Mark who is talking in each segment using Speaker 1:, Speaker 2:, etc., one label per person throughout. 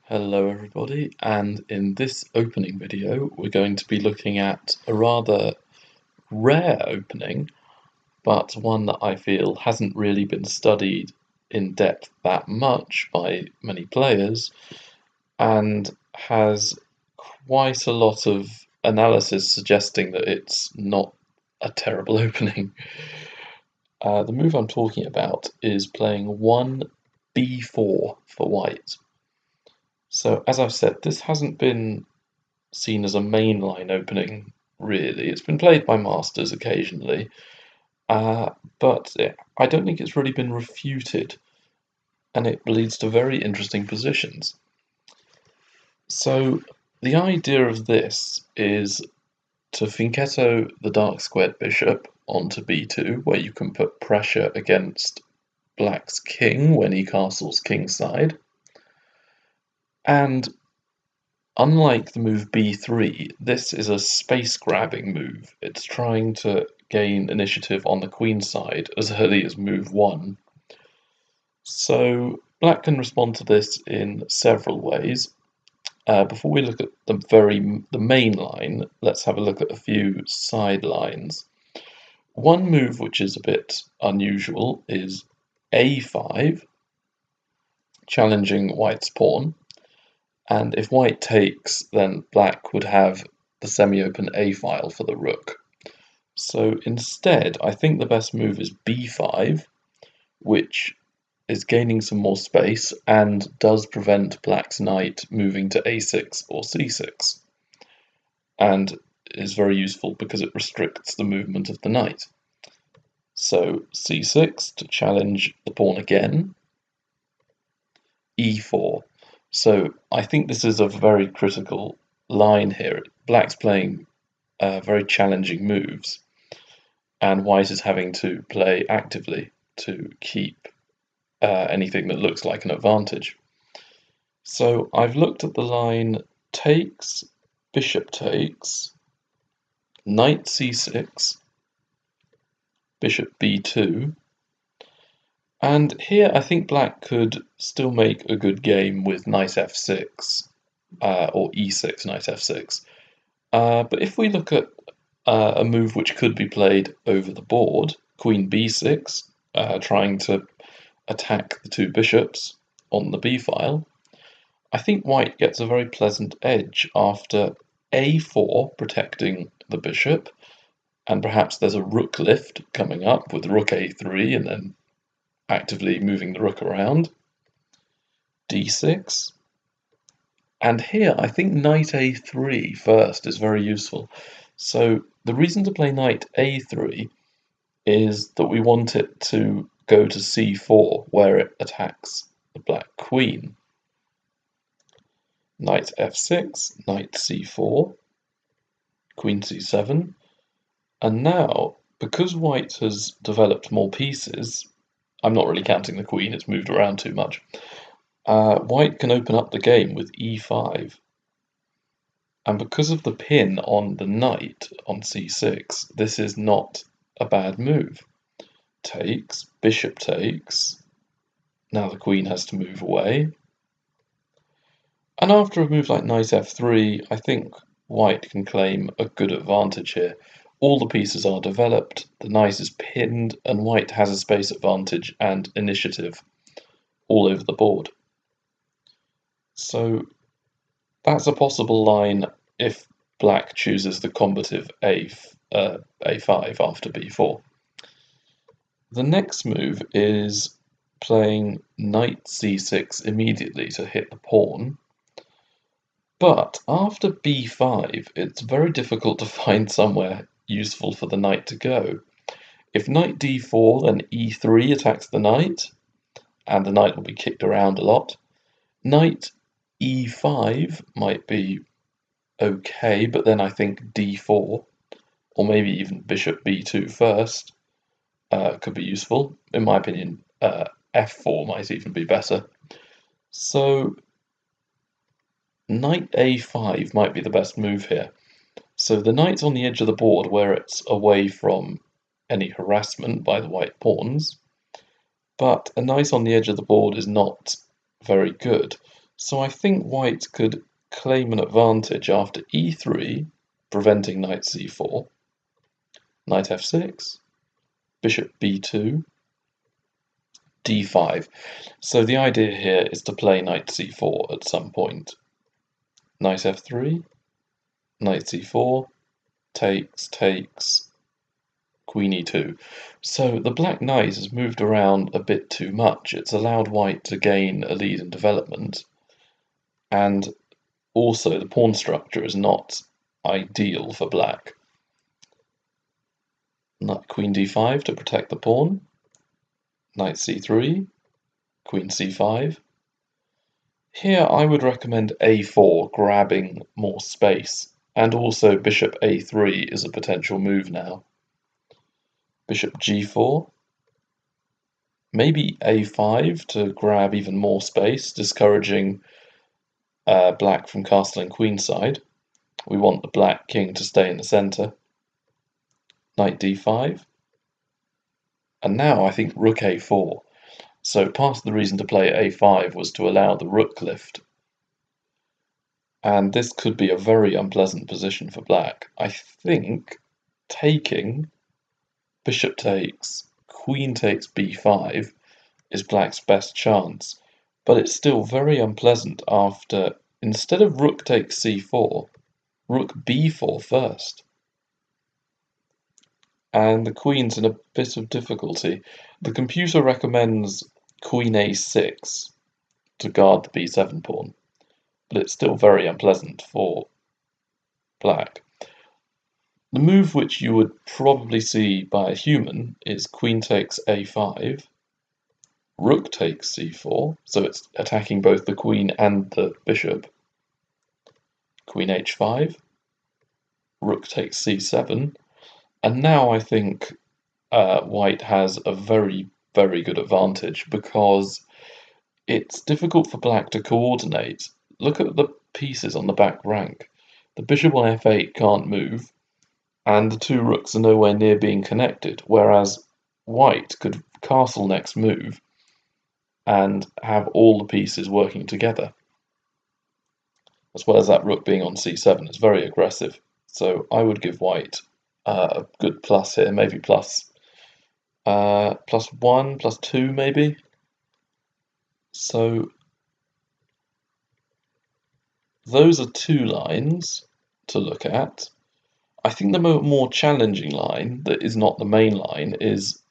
Speaker 1: Hello everybody, and in this opening video we're going to be looking at a rather rare opening, but one that I feel hasn't really been studied in depth that much by many players, and has quite a lot of analysis suggesting that it's not a terrible opening. The move I'm talking about is playing 1 b4 for white. So, as I've said, this hasn't been seen as a mainline opening, really. It's been played by masters occasionally, but I don't think it's really been refuted, and it leads to very interesting positions. So, the idea of this is to fianchetto the dark squared bishop onto b2, where you can put pressure against black's king when he castles kingside. And unlike the move b3, this is a space-grabbing move. It's trying to gain initiative on the queen side as early as move 1. So black can respond to this in several ways. Before we look at the main line, let's have a look at a few sidelines. One move which is a bit unusual is a5, challenging white's pawn. And if white takes, then black would have the semi-open A file for the rook. So instead, I think the best move is b5, which is gaining some more space and does prevent black's knight moving to a6 or c6, and is very useful because it restricts the movement of the knight. So c6 to challenge the pawn again, e4. So I think this is a very critical line here. Black's playing very challenging moves, and white is having to play actively to keep anything that looks like an advantage. So I've looked at the line takes, bishop takes, knight c6, bishop b2, and here I think black could still make a good game with knight f6, or e6, knight f6. But if we look at a move which could be played over the board, queen b6, trying to attack the two bishops on the b file, I think white gets a very pleasant edge after a4, protecting the bishop, and perhaps there's a rook lift coming up with rook a3 and then actively moving the rook around, d6, and here I think knight a3 first is very useful. So the reason to play knight a3 is that we want it to go to c4, where it attacks the black queen. Knight f6, knight c4, queen c7, and now, because white has developed more pieces, I'm not really counting the queen, it's moved around too much, white can open up the game with e5. And because of the pin on the knight on c6, this is not a bad move. Takes, bishop takes, now the queen has to move away. And after a move like knight f3, I think white can claim a good advantage here. All the pieces are developed, the knight is pinned, and white has a space advantage and initiative all over the board. So that's a possible line if black chooses the combative a5 after b4. The next move is playing knight c6 immediately to hit the pawn. But after b5, it's very difficult to find somewhere useful for the knight to go. If knight d4, then e3 attacks the knight, and the knight will be kicked around a lot. Knight e5 might be okay, but then I think d4, or maybe even bishop b2 first, could be useful. In my opinion, f4 might even be better. So knight a5 might be the best move here. So the knight's on the edge of the board where it's away from any harassment by the white pawns, but a knight on the edge of the board is not very good. So I think white could claim an advantage after e3, preventing knight c4, knight f6, bishop b2, d5. So the idea here is to play knight c4 at some point. Knight f3, knight c4, takes, queen e2. So the black knight has moved around a bit too much. It's allowed white to gain a lead in development, and also the pawn structure is not ideal for black. Queen d5 to protect the pawn, knight c3, queen c5. Here I would recommend a4, grabbing more space, and also bishop a3 is a potential move now. Bishop g4, maybe a5 to grab even more space, discouraging black from castling queenside. We want the black king to stay in the centre. Knight d5. And now I think rook a4. So part of the reason to play a5 was to allow the rook lift. And this could be a very unpleasant position for black. I think taking, bishop takes, queen takes b5 is black's best chance. But it's still very unpleasant after, instead of rook takes c4, rook b4 first. And the queen's in a bit of difficulty. The computer recommends queen a6 to guard the b7 pawn, but it's still very unpleasant for black. The move which you would probably see by a human is queen takes a5, rook takes c4, so it's attacking both the queen and the bishop, queen h5, rook takes c7, and now I think white has a very, very good advantage because it's difficult for black to coordinate. Look at the pieces on the back rank. The bishop on f8 can't move, and the two rooks are nowhere near being connected, whereas white could castle next move and have all the pieces working together. As well as that rook being on c7, it's very aggressive. So I would give white a good plus here, maybe plus 1, +2 maybe. So those are two lines to look at. I think the more challenging line that is not the main line is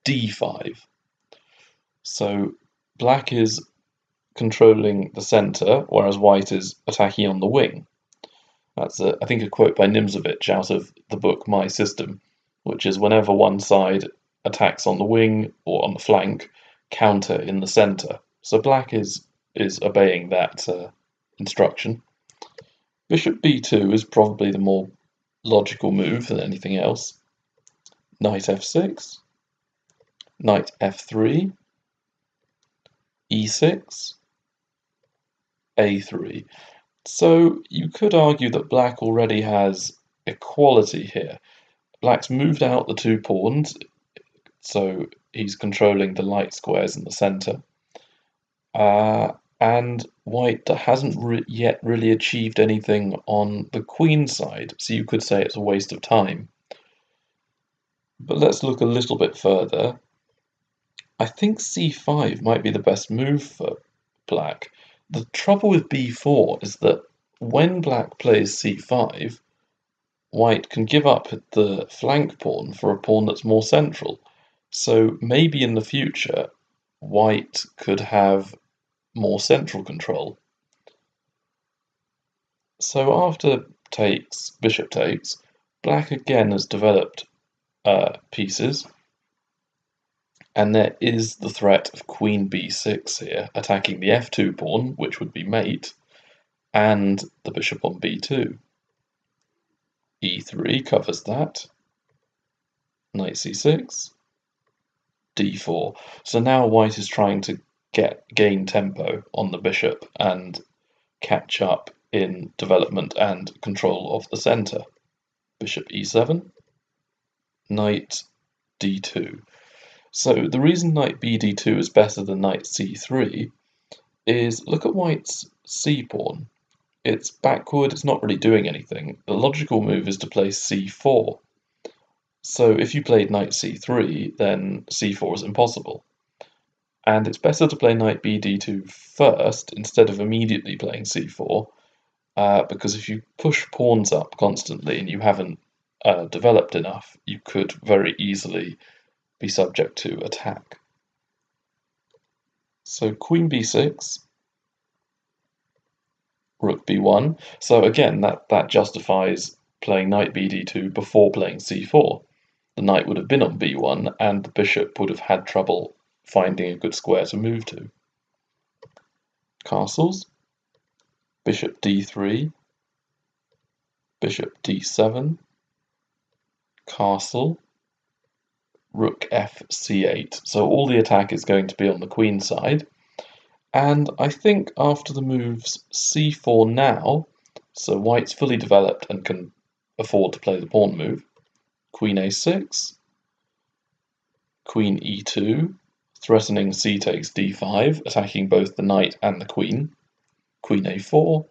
Speaker 1: d5. So black is controlling the centre, whereas white is attacking on the wing. That's, I think, a quote by Nimzovich out of the book My System, which is whenever one side attacks on the wing or on the flank, counter in the centre. So black is obeying that instruction. Bishop b2 is probably the more logical move than anything else. Knight f6, knight f3, e6, a3. So you could argue that black already has equality here. Black's moved out the two pawns, so he's controlling the light squares in the centre. And white hasn't yet really achieved anything on the queen side, so you could say it's a waste of time. But let's look a little bit further. I think c5 might be the best move for black. The trouble with b4 is that when black plays c5, white can give up the flank pawn for a pawn that's more central. So maybe in the future, white could have more central control. So after bishop takes, black again has developed pieces, and there is the threat of queen b6 here, attacking the f2 pawn, which would be mate, and the bishop on b2. e3 covers that, knight c6, d4. So now white is trying to gain tempo on the bishop and catch up in development and control of the centre. Bishop e7, knight d2. So the reason knight bd2 is better than knight c3 is look at white's c-pawn. It's backward, it's not really doing anything. The logical move is to play c4. So if you played knight c3, then c4 is impossible. And it's better to play knight bd2 first instead of immediately playing c4, because if you push pawns up constantly and you haven't developed enough, you could very easily be subject to attack. So queen b6, rook b1. So again, that justifies playing knight bd2 before playing c4. The knight would have been on b1 and the bishop would have had trouble finding a good square to move to. Castles, bishop d3, bishop d7, castle, rook f c8. So all the attack is going to be on the queen side. And I think after the moves c4 now, so white's fully developed and can afford to play the pawn move, queen a6, queen e2, threatening c takes d5, attacking both the knight and the queen, queen a4,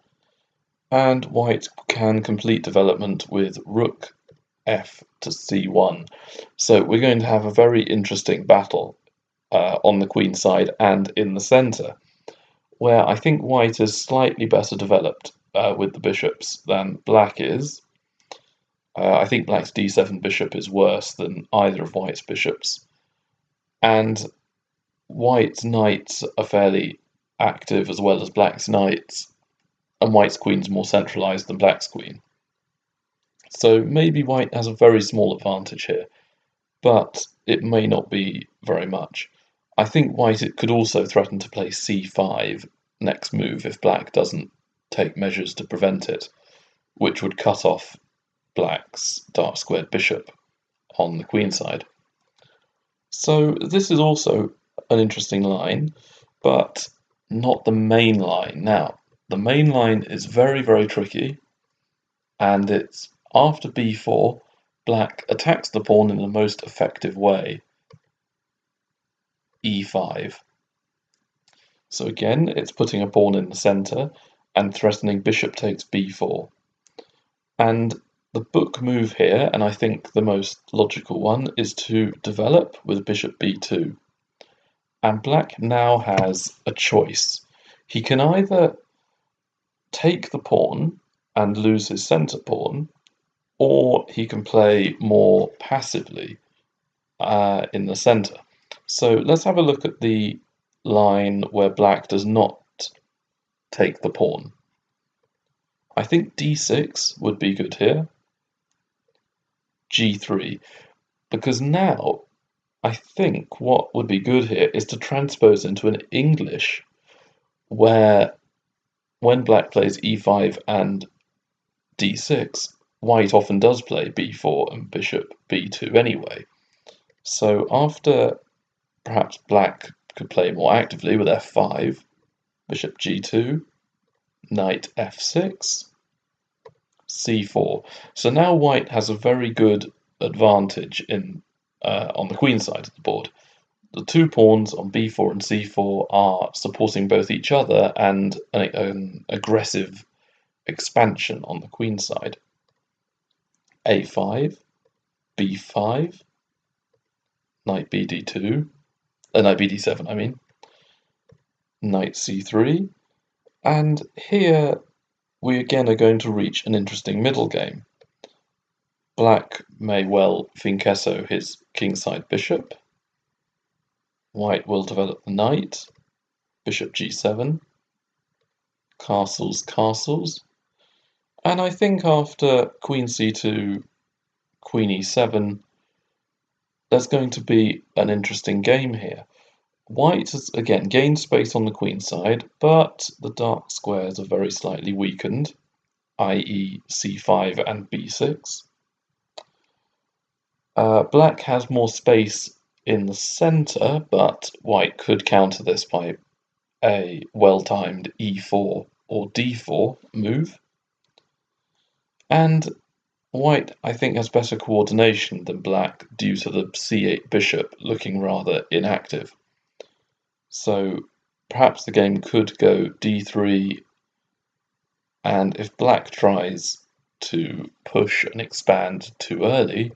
Speaker 1: and white can complete development with rook f to c1. So we're going to have a very interesting battle on the queen side and in the centre, where I think white is slightly better developed with the bishops than black is. I think black's d7 bishop is worse than either of white's bishops. And white's knights are fairly active as well as black's knights, and white's queen's more centralised than black's queen. So maybe white has a very small advantage here, but it may not be very much. I think white could also threaten to play c5 next move if black doesn't take measures to prevent it, which would cut off black's dark squared bishop on the queen side. So this is also an interesting line, but not the main line. Now, the main line is very, very tricky, and it's after b4, black attacks the pawn in the most effective way, e5. So again, it's putting a pawn in the centre and threatening bishop takes b4. And the book move here, and I think the most logical one, is to develop with bishop b2. And black now has a choice. He can either take the pawn and lose his centre pawn, or he can play more passively in the centre. So let's have a look at the line where black does not take the pawn. I think d6 would be good here, g3, because now I think what would be good here is to transpose into an English where when black plays e5 and d6, white often does play b4 and bishop b2 anyway. So after perhaps black could play more actively with f5, bishop g2, knight f6, c4. So now white has a very good advantage in on the queen side of the board. The two pawns on b4 and c4 are supporting both each other and an aggressive expansion on the queen side. a5, b5, knight bd2, knight bd7 I mean, knight c3, and here we again are going to reach an interesting middle game. Black may well finkesso his kingside bishop. White will develop the knight, bishop g7, castles, castles, and I think after queen c2, queen e7, there's going to be an interesting game here. White has again gained space on the queen side, but the dark squares are very slightly weakened, i.e. c5 and b6. Black has more space in the centre, but white could counter this by a well-timed e4 or d4 move. And white, I think, has better coordination than black due to the c8 bishop looking rather inactive. So perhaps the game could go d3, and if black tries to push and expand too early,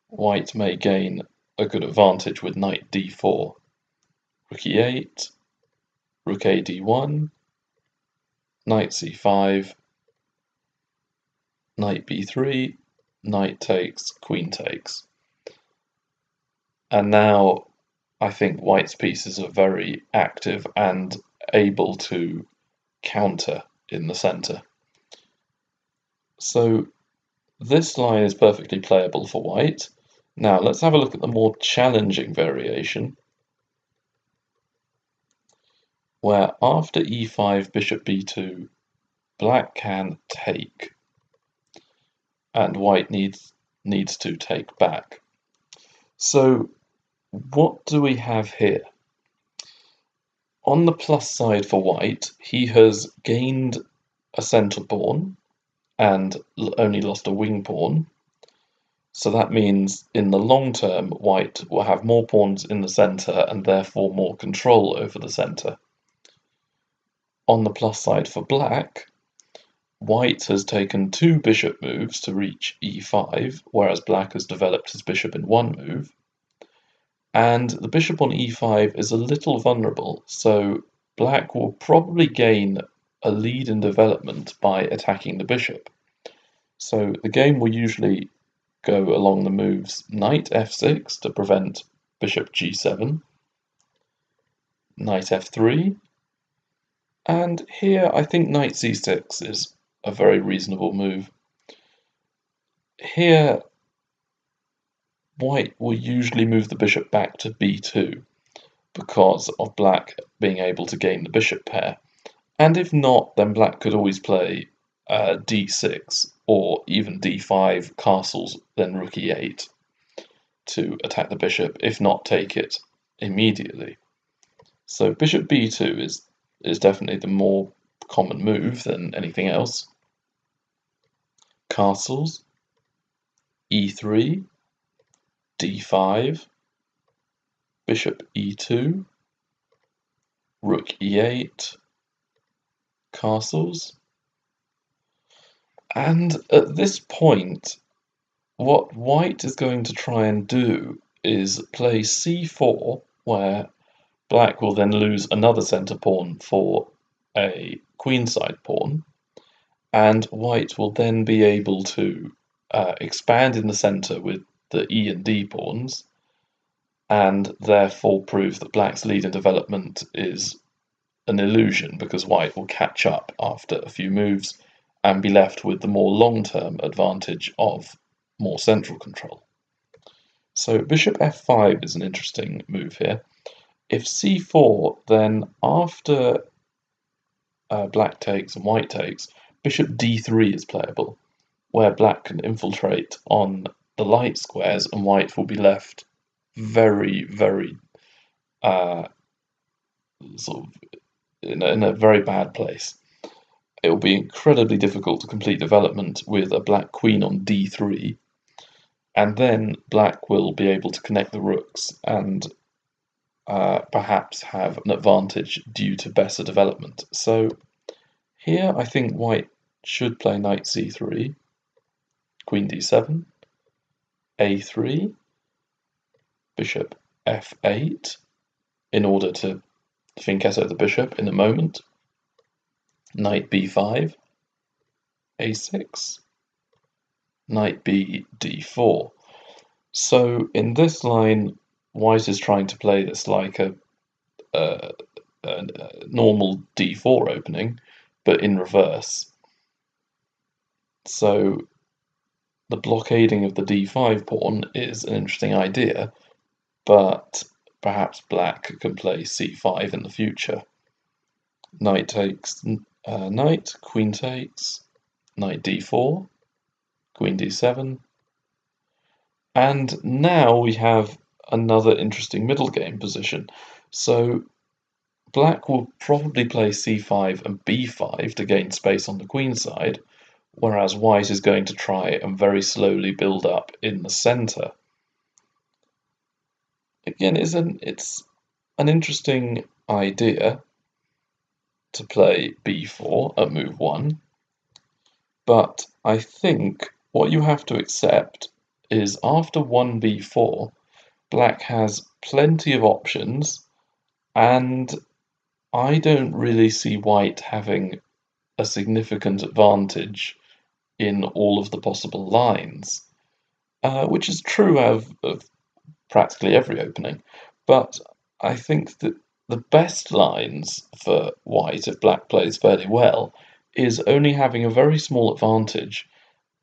Speaker 1: white may gain a good advantage with knight d4, rook e8, rook a d1, knight c5, knight b3, knight takes, queen takes. And now I think white's pieces are very active and able to counter in the centre. So this line is perfectly playable for white. Now let's have a look at the more challenging variation, where after e5, bishop b2, black can take, and white needs to take back. So what do we have here? On the plus side for white, he has gained a centre pawn and only lost a wing pawn. So that means in the long term, white will have more pawns in the centre and therefore more control over the centre. On the plus side for black, white has taken 2 bishop moves to reach e5, whereas black has developed his bishop in 1 move. And the bishop on e5 is a little vulnerable, so black will probably gain a lead in development by attacking the bishop. So the game will usually go along the moves knight f6 to prevent bishop g7, knight f3, and here I think knight c6 is a very reasonable move. Here white will usually move the bishop back to b2 because of black being able to gain the bishop pair. And if not, then black could always play d6 or even d5 castles, then rook e8 to attack the bishop, if not take it immediately. So bishop b2 is definitely the more common move than anything else. Castles, e3, d5, bishop e2, rook e8, castles. And at this point, what white is going to try and do is play c4, where black will then lose another centre pawn for a queenside pawn, and white will then be able to expand in the centre with the e and d pawns, and therefore prove that black's lead in development is an illusion, because white will catch up after a few moves and be left with the more long-term advantage of more central control. So bishop f5 is an interesting move here. If c4, then after black takes and white takes, bishop d3 is playable, where black can infiltrate on the light squares and white will be left very, very sort of in a very bad place. It will be incredibly difficult to complete development with a black queen on d3, and then black will be able to connect the rooks and perhaps have an advantage due to better development. So here I think white should play knight c3, queen d7, a3, bishop f8 in order to fianchetto the bishop in a moment, knight b5, a6, knight b d4. So in this line, white is trying to play this like a normal d4 opening, but in reverse. So the blockading of the d5 pawn is an interesting idea, but perhaps black can play c5 in the future. Knight takes knight, queen takes, knight d4, queen d7, and now we have another interesting middle game position. So black will probably play c5 and b5 to gain space on the queen side, whereas white is going to try and very slowly build up in the centre. Again, it's an interesting idea, to play b4 at move 1, but I think what you have to accept is after 1b4, black has plenty of options, and I don't really see white having a significant advantage in all of the possible lines, which is true of practically every opening. But I think that the best lines for white, if black plays fairly well, is only having a very small advantage,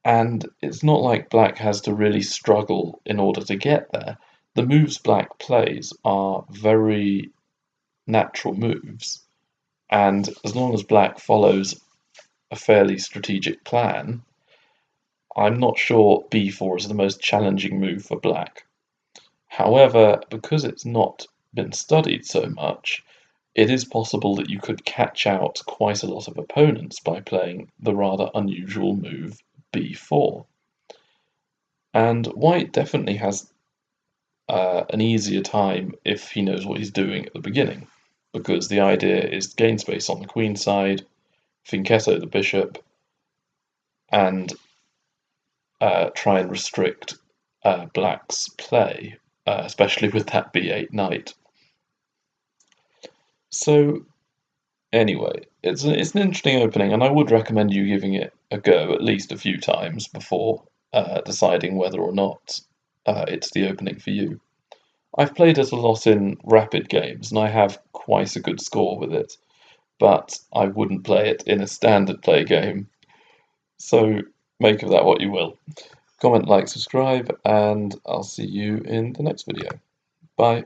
Speaker 1: and it's not like black has to really struggle in order to get there. The moves black plays are very natural moves, and as long as black follows a fairly strategic plan, I'm not sure b4 is the most challenging move for black. However, because it's not been studied so much, it is possible that you could catch out quite a lot of opponents by playing the rather unusual move b4. And white definitely has an easier time if he knows what he's doing at the beginning, because the idea is to gain space on the queen side, fianchetto the bishop, and try and restrict black's play, especially with that b8 knight. So anyway, it's an interesting opening, and I would recommend you giving it a go at least a few times before deciding whether or not it's the opening for you. I've played it a lot in rapid games, and I have quite a good score with it, but I wouldn't play it in a standard play game. So make of that what you will. Comment, like, subscribe, and I'll see you in the next video. Bye.